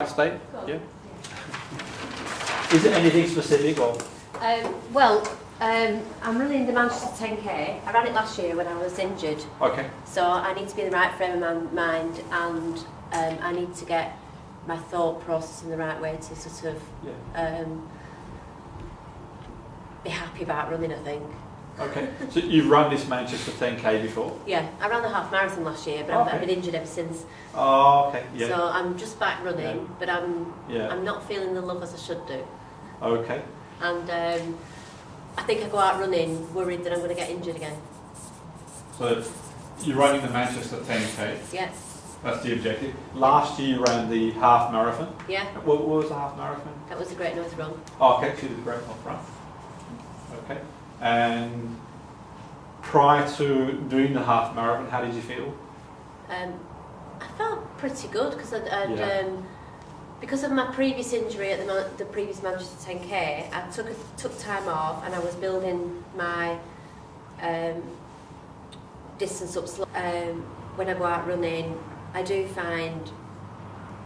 state? Cool. Yeah. Is it anything specific or? I'm running the Manchester 10K. I ran it last year when I was injured. Okay. So I need to be in the right frame of mind, and I need to get my thought process in the right way to sort of be happy about running, I think. Okay. So you've run this Manchester 10K before? Yeah, I ran the half marathon last year, but I've been injured ever since. Oh, okay. Yeah. So I'm just back running, but I'm not feeling the love as I should do. Okay. And I think I go out running worried that I'm going to get injured again. So you're running the Manchester 10K. Yeah. That's the objective. Last year you ran the half marathon. Yeah. What was the half marathon? That was the Great North Run. Oh, okay, so you did the Great North Run. Okay. And prior to doing the half marathon, how did you feel? I felt pretty good because of my previous injury at the previous Manchester 10K. I took time off, and I was building my distance up. When I go out running, I do find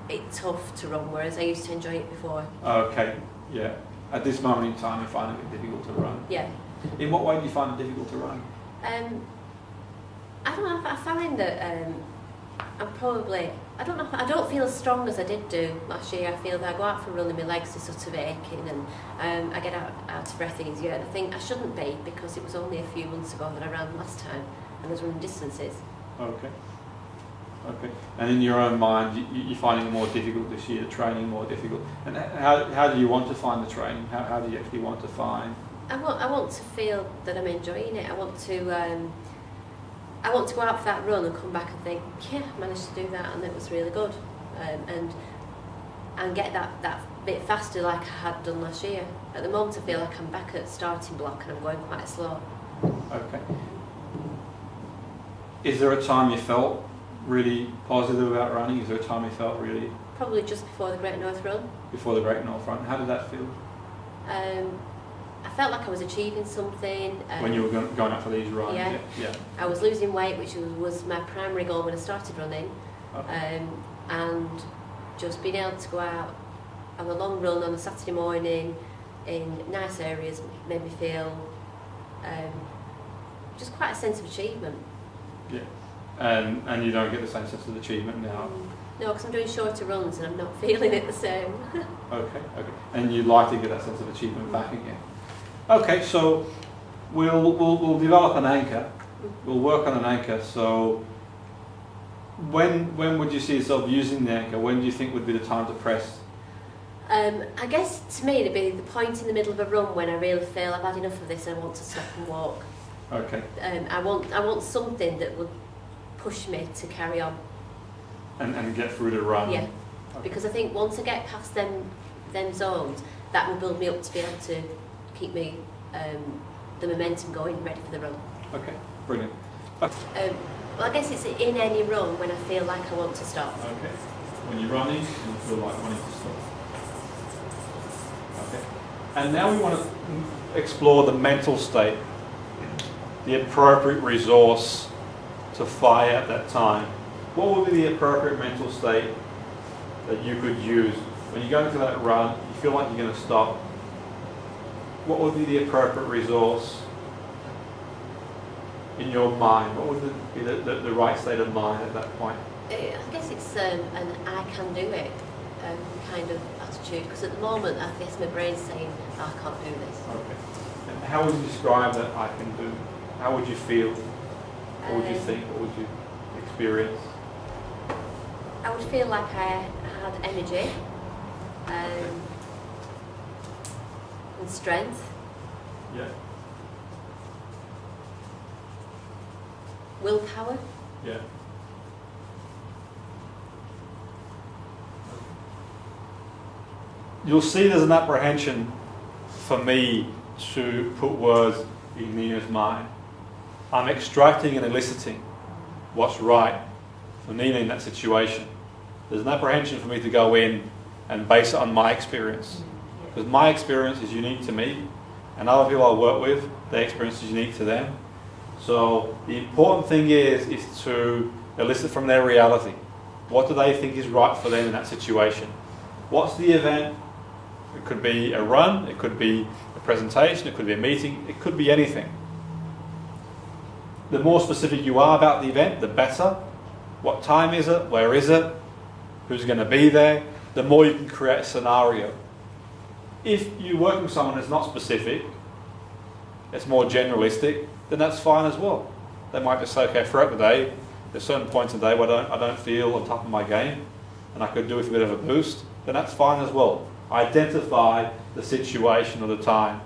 it tough to run, whereas I used to enjoy it before. Okay, yeah. At this moment in time, you find it difficult to run? Yeah. In what way do you find it difficult to run? I don't know. I find that I don't feel as strong as I did do last year. I feel that I go out for a run and my legs are sort of aching, and I get out of breath easier. And I think I shouldn't be, because it was only a few months ago that I ran last time, and I was running distances. Okay. Okay. And in your own mind, you're finding it more difficult this year, training more difficult. And how do you want to find the training? How do you actually want to find? I want to feel that I'm enjoying it. I want to go out for that run and come back and think, yeah, I managed to do that, and it was really good, and get that bit faster like I had done last year. At the moment, I feel like I'm back at starting block and I'm going quite slow. Okay. Is there a time you felt really positive about running? Is there a time you felt really? Probably just before the Great North Run. Before the Great North Run. How did that feel? I felt like I was achieving something. When you were going out for these runs? Yeah. I was losing weight, which was my primary goal when I started running. Okay. And just being able to go out on a long run on a Saturday morning in nice areas made me feel just quite a sense of achievement. Yeah. And you don't get the same sense of achievement now? No, because I'm doing shorter runs and I'm not feeling it the same. Okay. And you'd like to get that sense of achievement back again? Okay, so we'll develop an anchor. We'll work on an anchor. So when would you see yourself using the anchor? When do you think would be the time to press? I guess to me it'd be the point in the middle of a run when I really feel I've had enough of this and I want to stop and walk. Okay. I want something that would push me to carry on. And get through the run. Yeah. Okay. Because I think once I get past them zones, that will build me up to be able to keep me the momentum going, ready for the run. Okay, brilliant. Well, I guess it's in any run when I feel like I want to stop. Okay. When you're running and you feel like wanting to stop. Okay. And now we want to explore the mental state, the appropriate resource to fire at that time. What would be the appropriate mental state that you could use when you go into that run, you feel like you're going to stop? What would be the appropriate resource in your mind? What would be the right state of mind at that point? I guess it's an I can do it kind of attitude, because at the moment I guess my brain's saying, oh, I can't do this. Okay. And how would you describe that I can do? How would you feel? What would you think? What would you experience? I would feel like I had energy and strength. Yeah. Willpower. Yeah. You'll see there's an apprehension for me to put words in Nina's mind. I'm extracting and eliciting what's right for Nina in that situation. There's an apprehension for me to go in and base it on my experience. Because my experience is unique to me, and other people I work with, their experience is unique to them. So the important thing is to elicit from their reality. What do they think is right for them in that situation? What's the event? It could be a run, it could be a presentation, it could be a meeting, it could be anything. The more specific you are about the event, the better. What time is it? Where is it? Who's going to be there? The more you can create a scenario. If you're working with someone that's not specific, it's more generalistic, then that's fine as well. They might just say, okay, throughout the day, there's certain points of the day where I don't feel on top of my game, and I could do with a bit of a boost, then that's fine as well. Identify the situation or the time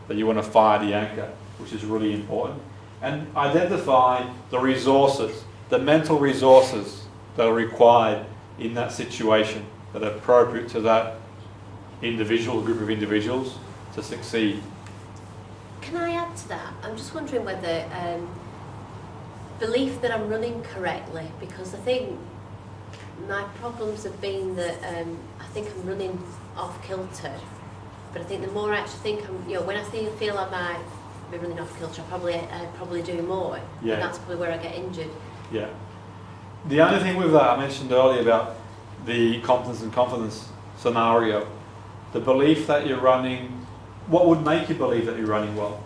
that you want to fire the anchor, which is really important. And identify the resources, the mental resources that are required in that situation that are appropriate to that individual, group of individuals to succeed. Can I add to that? I'm just wondering whether belief that I'm running correctly, because I think my problems have been that I think I'm running off kilter, but I think the more I actually think I'm, when I feel I might be running off kilter, I probably do more, and that's probably where I get injured. Yeah. The only thing with that, I mentioned earlier about the competence and confidence scenario, the belief that you're running, what would make you believe that you're running well?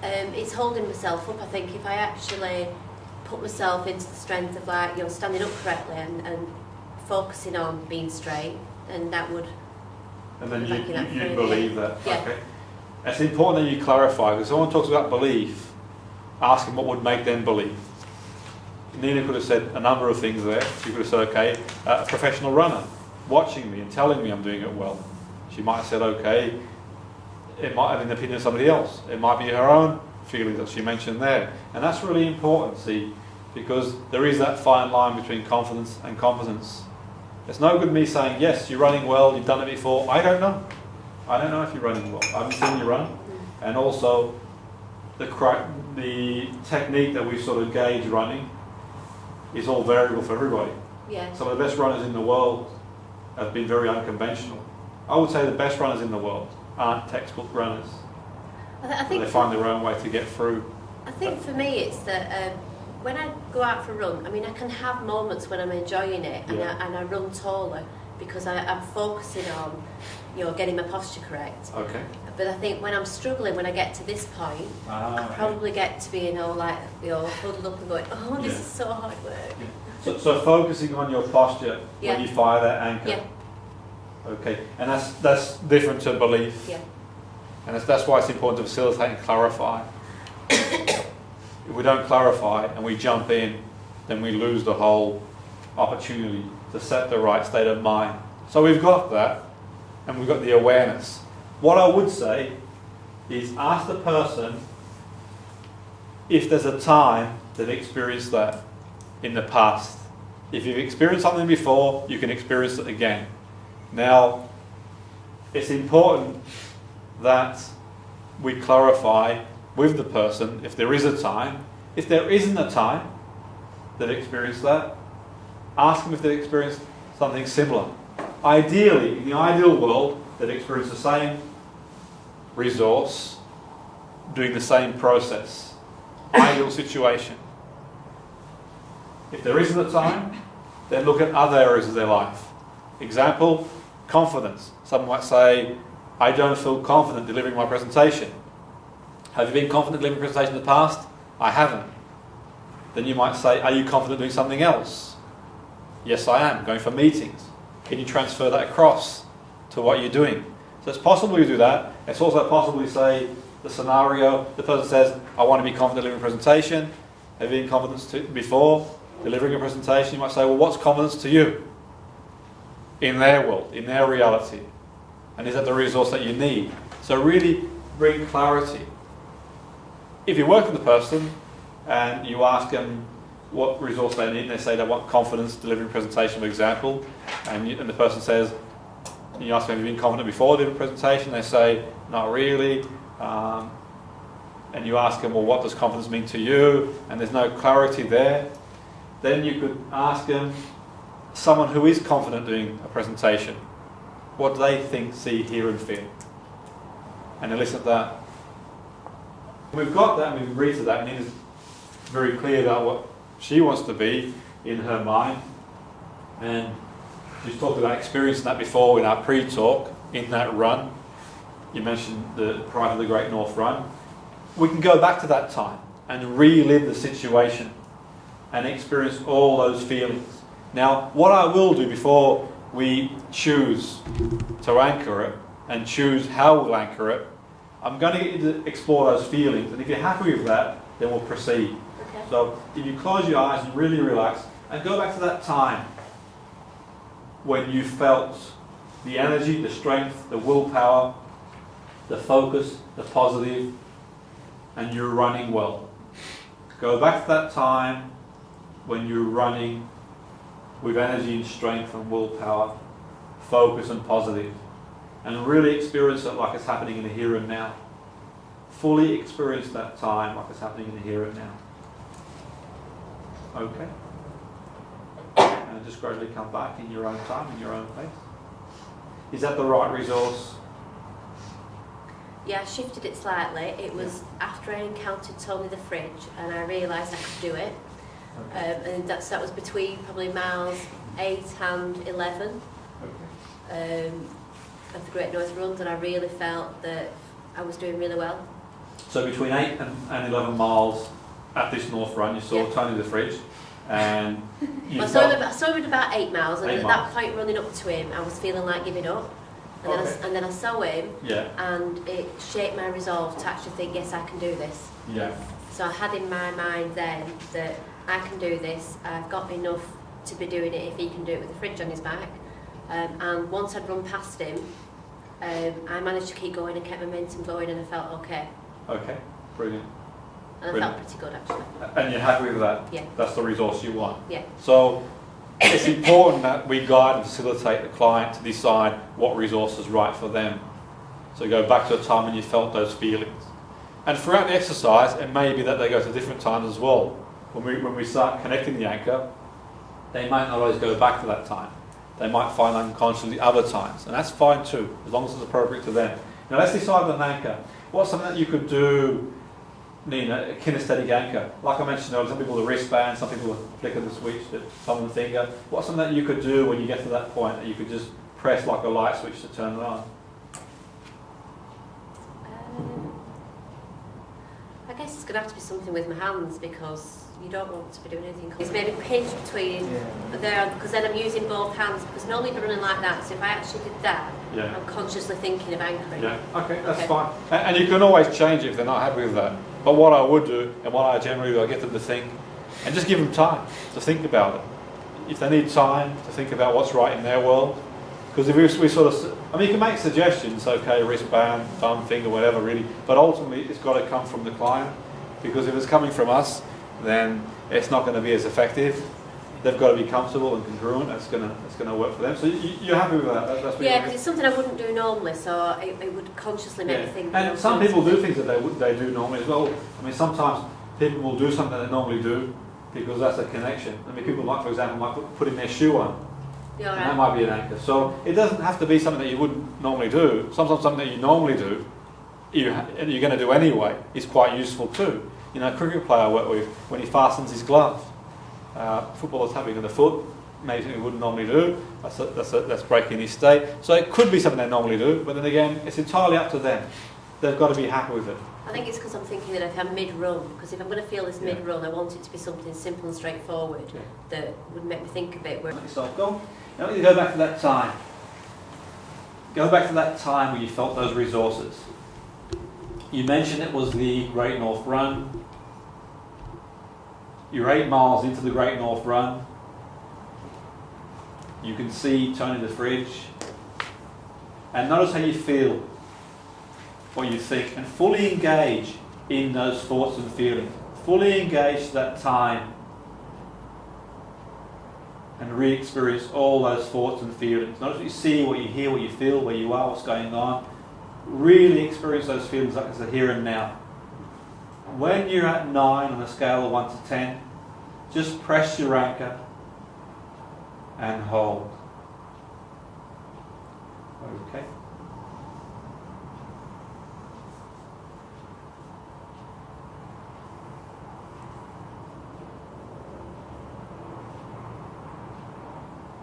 It's holding myself up. I think if I actually put myself into the strength of standing up correctly and focusing on being straight, and that would. And then you believe that. Yeah. Okay. It's important that you clarify, because someone talks about belief, ask them what would make them believe. Nina could have said a number of things there. She could have said, okay, a professional runner watching me and telling me I'm doing it well. She might have said, okay, it might have been the opinion of somebody else. It might be her own feelings that she mentioned there. And that's really important, see, because there is that fine line between confidence and competence. It's no good me saying, yes, you're running well, you've done it before. I don't know. I don't know if you're running well. I haven't seen you run. And also, the technique that we sort of gauge running is all variable for everybody. Yeah. Some of the best runners in the world have been very unconventional. I would say the best runners in the world aren't textbook runners. I think they find their own way to get through. I think for me it's that when I go out for a run, I mean, I can have moments when I'm enjoying it and I run taller because I'm focusing on, getting my posture correct. Okay. But I think when I'm struggling, when I get to this point, I probably get to be, huddled up and going, oh, this is so hard work. Yeah. So focusing on your posture when you fire that anchor. Yeah. Okay, and that's different to belief. Yeah. And that's why it's important to facilitate and clarify. If we don't clarify and we jump in, then we lose the whole opportunity to set the right state of mind. So we've got that, and we've got the awareness. What I would say is ask the person if there's a time they've experienced that in the past. If you've experienced something before, you can experience it again. Now, it's important that we clarify with the person if there is a time. If there isn't a time they've experienced that, ask them if they've experienced something similar. Ideally, in the ideal world, they've experienced the same resource, doing the same process. Ideal situation. If there isn't a time, then look at other areas of their life. Example, confidence. Someone might say, I don't feel confident delivering my presentation. Have you been confident delivering a presentation in the past? I haven't. Then you might say, are you confident doing something else? Yes, I am, going for meetings. Can you transfer that across to what you're doing? So it's possible you do that. It's also possible you say the scenario, the person says, I want to be confident delivering a presentation. Have you been confident before delivering a presentation? You might say, well, what's confidence to you? In their world, in their reality. And is that the resource that you need? So really bring clarity. If you work with the person and you ask them what resource they need, and they say they want confidence delivering a presentation, for example, and the person says, you ask them, have you been confident before delivering a presentation? They say, not really. And you ask them, well, what does confidence mean to you? And there's no clarity there. Then you could ask them, someone who is confident doing a presentation, what do they think, see, hear and feel? And elicit that. We've got that and we've agreed to that, and Nina's very clear about what she wants to be in her mind. And You talked about experiencing that before in our pre-talk, in that run. You mentioned prior to the Great North Run. We can go back to that time and relive the situation and experience all those feelings. Now, what I will do before we choose to anchor it and choose how we'll anchor it, I'm going to get you to explore those feelings, and if you're happy with that, then we'll proceed. Okay. So if you close your eyes and really relax and go back to that time when you felt the energy, the strength, the willpower, the focus, the positive, and you're running well. Go back to that time when you're running with energy and strength and willpower, focus and positive, and really experience it like it's happening in the here and now. Fully experience that time like it's happening in the here and now. Okay? And just gradually come back in your own time, in your own pace. Is that the right resource? Yeah, I shifted it slightly. It was after I encountered Tony the Fridge and I realised I could do it. Okay. And that was between probably miles 8 and 11 Okay. of the Great North Runs, and I really felt that I was doing really well. So between 8 and 11 miles at this North Run, you saw Tony the Fridge, and you I saw him at about 8 miles, and at that point running up to him, I was feeling like giving up. And, then I saw him, and it shaped my resolve to actually think, yes, I can do this. Yeah. So I had in my mind then that I can do this, I've got enough to be doing it if he can do it with a fridge on his back. And once I'd run past him, I managed to keep going and kept momentum going, and I felt okay. Okay, brilliant. And I felt pretty good actually. And you're happy with that? Yeah. That's the resource you want? Yeah. So it's important that we guide and facilitate the client to decide what resource is right for them. So go back to a time when you felt those feelings. And throughout the exercise, it may be that they go to different times as well. When we start connecting the anchor, they might not always go back to that time. They might find unconsciously other times, and that's fine too, as long as it's appropriate to them. Now let's decide on an anchor. What's something that you could do, Nina, a kinesthetic anchor? Like I mentioned earlier, some people the wristband, some people flick of the switch, the thumb and the finger. What's something that you could do when you get to that point that you could just press like a light switch to turn it on? I guess it's going to have to be something with my hands, because you don't want to be doing anything. It's maybe pinch between there, because then I'm using both hands, because normally you're running like that, so if I actually did that, I'm consciously thinking of anchoring. Yeah, okay, that's fine. And you can always change it if they're not happy with that. But what I would do, and what I generally do, I get them to think, and just give them time to think about it. If they need time to think about what's right in their world, because if we sort of, I mean, you can make suggestions, okay, wristband, thumb, finger, whatever really, but ultimately it's got to come from the client, because if it's coming from us, then it's not going to be as effective. They've got to be comfortable and congruent. That's going to work for them. So you're happy with that? That's yeah, because it's something I wouldn't do normally, so it would consciously make me think. And some people do things that they do normally as well. I mean, sometimes people will do something they normally do because that's a connection. I mean, people might, for example, might put in their shoe on. And that might be an anchor. So it doesn't have to be something that you wouldn't normally do. Sometimes something that you normally do, you're going to do anyway, is quite useful too. You know, a cricket player I work with, when he fastens his glove, footballer's tapping in the foot, maybe something he wouldn't normally do, that's breaking his state. So it could be something they normally do, but then again, it's entirely up to them. They've got to be happy with it. I think it's because I'm thinking that if I'm mid-run, because if I'm going to feel this mid-run, I want it to be something simple and straightforward that would make me think of it. Let yourself go. Now you go back to that time. Go back to that time where you felt those resources. You mentioned it was the Great North Run. You're 8 miles into the Great North Run. You can see Tony the Fridge. And notice how you feel, what you think, and fully engage in those thoughts and feelings. Fully engage that time and re-experience all those thoughts and feelings. Notice what you see, what you hear, what you feel, where you are, what's going on. Really experience those feelings like it's the here and now. When you're at 9 on a scale of 1 to 10, just press your anchor and hold. Okay.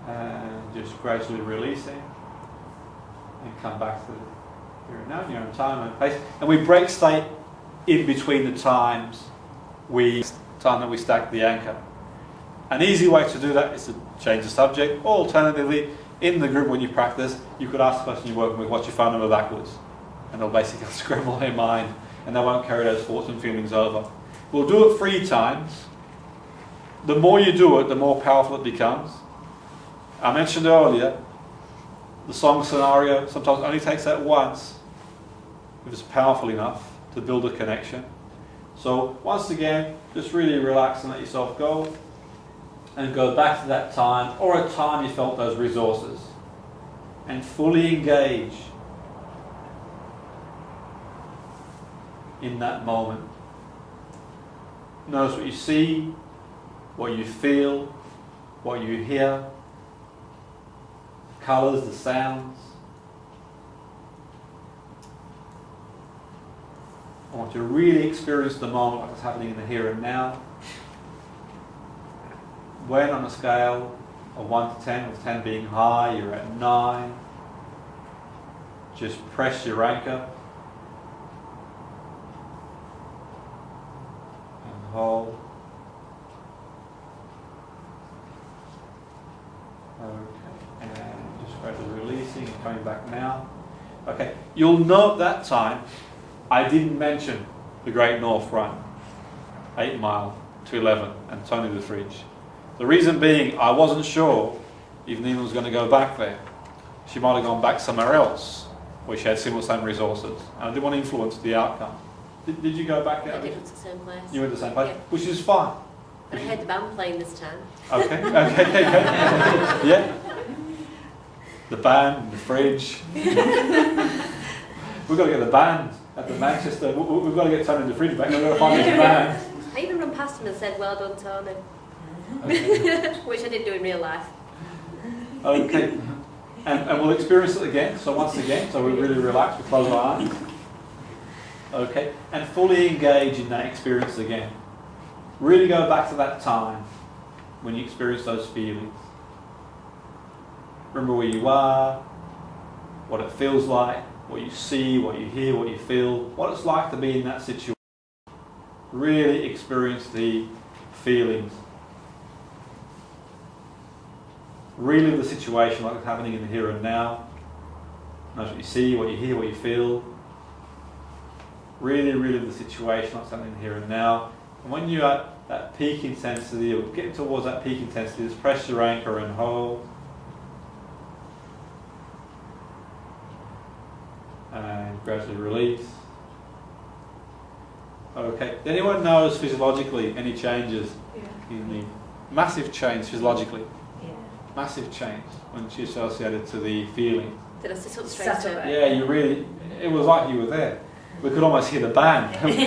And just gradually releasing and come back to the here and now in your own time and pace. And we break state in between the time that we stack the anchor. An easy way to do that is to change the subject, or alternatively, in the group when you practice, you could ask the person you're working with, what's your phone number backwards? And they'll basically scramble their mind and they won't carry those thoughts and feelings over. We'll do it 3 times. The more you do it, the more powerful it becomes. I mentioned earlier, the song scenario sometimes only takes that once if it's powerful enough to build a connection. So once again, just really relax and let yourself go, and go back to that time or a time you felt those resources, and fully engage in that moment. Notice what you see, what you feel, what you hear, colours, the sounds. I want you to really experience the moment like it's happening in the here and now. When on a scale of 1 to 10, with 10 being high, you're at 9. Just press your anchor and hold. Okay, and just gradually releasing and coming back now. Okay, you'll note that time I didn't mention the Great North Run, 8 Mile to 11, and Tony the Fridge. The reason being, I wasn't sure if Nina was going to go back there. She might have gone back somewhere else where she had same resources. And I didn't want to influence the outcome. Did you go back there? I did, went to the same place. You went to the same place? Yeah. Which is fine. I heard the band playing this time. Okay. Yeah. The band, the fridge. We've got to get the band at the Manchester. We've got to get Tony the Fridge back. We've got to find this band. I even run past him and said, "Well done, Tony." Okay. Which I did do in real life. Okay. And we'll experience it again. So once again, so we really relax, we close our eyes. Okay. And fully engage in that experience again. Really go back to that time when you experience those feelings. Remember where you are, what it feels like, what you see, what you hear, what you feel, what it's like to be in that situation. Really experience the feelings. Relive the situation like it's happening in the here and now. Notice what you see, what you hear, what you feel. Really relive the situation like it's happening in the here and now. And when you're at that peak intensity, or getting towards that peak intensity, just press your anchor and hold. And gradually release. Okay. Did anyone notice physiologically any changes? Yeah. In the massive change physiologically? Yeah. Massive change when she associated to the feeling. Did I sit up straight Sat up? up. Yeah, you really, it was like you were there. We could almost hear the band. You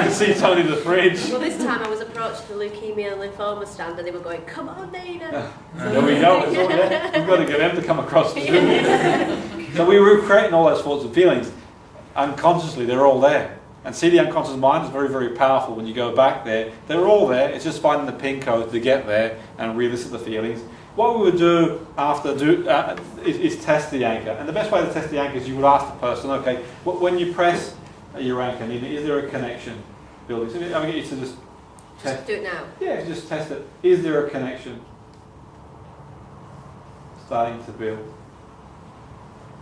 could see Tony the Fridge. Well, this time I was approaching the leukemia and lymphoma stand and they were going, "Come on, Nina." There we go. It's all there. We've got to get them to come across the Zoom. So we were creating all those thoughts and feelings. Unconsciously, they're all there. And see, the unconscious mind is very, very powerful when you go back there. They're all there. It's just finding the pin code to get there and revisit the feelings. What we would do after is test the anchor. And the best way to test the anchor is you would ask the person, okay, when you press your anchor, is there a connection building? So I'm going to get you to just test. Just do it now. Yeah, just test it. Is there a connection starting to build?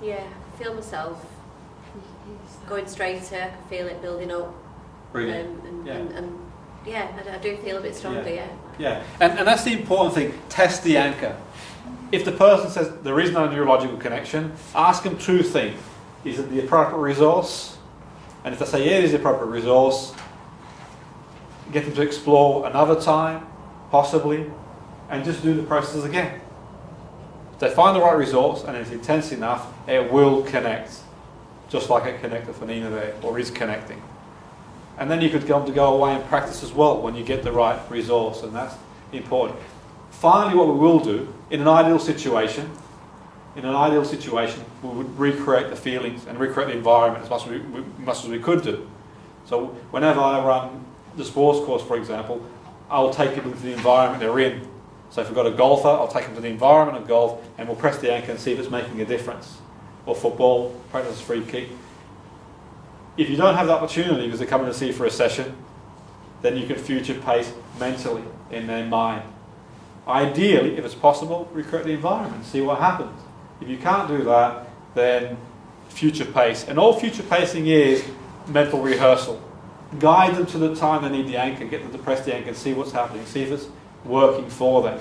Yeah, I feel myself going straighter. I can feel it building up. Brilliant. I do feel a bit stronger, yeah. Yeah, and that's the important thing. Test the anchor. If the person says there is no neurological connection, ask them 2 things. Is it the appropriate resource? And if they say, yeah, it is the appropriate resource, get them to explore another time, possibly, and just do the process again. If they find the right resource and it's intense enough, it will connect. Just like it connected for Nina there, or is connecting. And then you could go away and practice as well when you get the right resource, and that's important. Finally, what we will do, in an ideal situation, we would recreate the feelings and recreate the environment as much as we could do. So whenever I run the sports course, for example, I'll take people into the environment they're in. So if we've got a golfer, I'll take them to the environment of golf and we'll press the anchor and see if it's making a difference. Or football, practice a free kick. If you don't have the opportunity because they're coming to see you for a session, then you can future pace mentally in their mind. Ideally, if it's possible, recreate the environment, see what happens. If you can't do that, then future pace. And all future pacing is mental rehearsal. Guide them to the time they need the anchor, get them to press the anchor and see what's happening, see if it's working for them.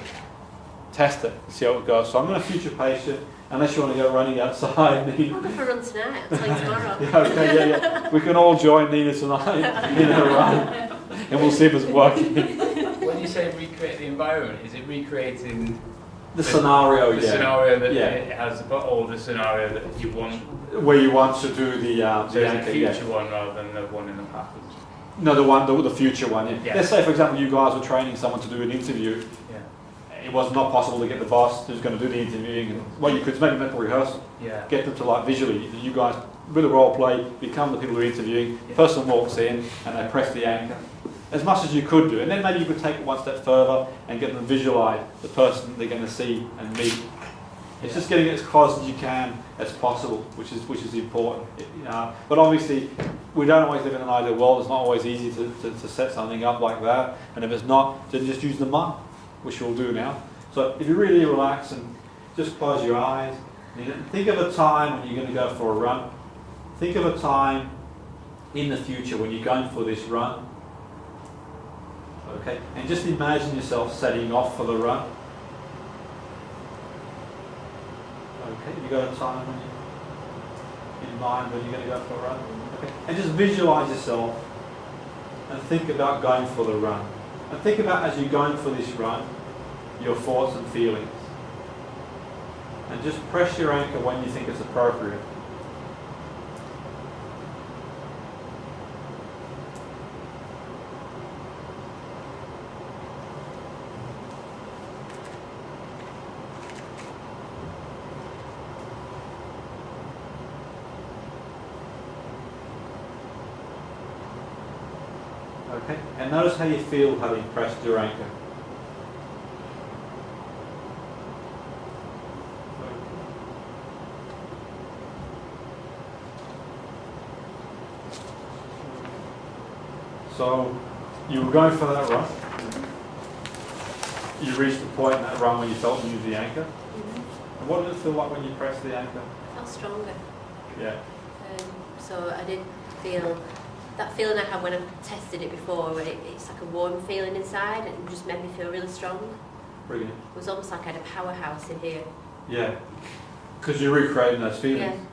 Test it, see how it goes. So I'm going to future pace you, unless you want to go running outside. I'll go for a run tonight, I'll tell you tomorrow. Yeah, okay, yeah. We can all join Nina tonight in a run, and we'll see if it's working. When you say recreate the environment, is it recreating The scenario, the yeah. scenario that Yeah. it has, or the scenario that you want? Where you want to do the So it's anchor, a yeah. future one rather than the one in the past. No, the future one, yeah. Yeah. Let's say, for example, you guys were training someone to do an interview. Yeah. It was not possible to get the boss who's going to do the interviewing. And what you could is maybe mental rehearsal. Yeah. Get them to, like, visually, you guys, with a role play, become the people who are interviewing. Yeah. Person walks in and they press the anchor. As much as you could do. And then maybe you could take it one step further and get them to visualise the person they're going to see and meet. It's just getting it as close as you can as possible, which is important. But obviously, we don't always live in an ideal world. It's not always easy to set something up like that. And if it's not, then just use the mind, which we'll do now. So if you really relax and just close your eyes, and think of a time when you're going to go for a run. Think of a time in the future when you're going for this run. Okay, and just imagine yourself setting off for the run. Okay, you got a time in mind when you're going to go for a run? Okay, and just visualize yourself and think about going for the run. And think about, as you're going for this run, your thoughts and feelings. And just press your anchor when you think it's appropriate. Okay, and notice how you feel having pressed your anchor. So, you were going for that run. You reached the point in that run where you felt you used the anchor. And what did it feel like when you pressed the anchor? I felt stronger. Yeah. So I did feel that feeling I had when I tested it before, where it's like a warm feeling inside, and it just made me feel really strong. Brilliant. It was almost like I had a powerhouse in here. Yeah. Because you're recreating those feelings. Yeah.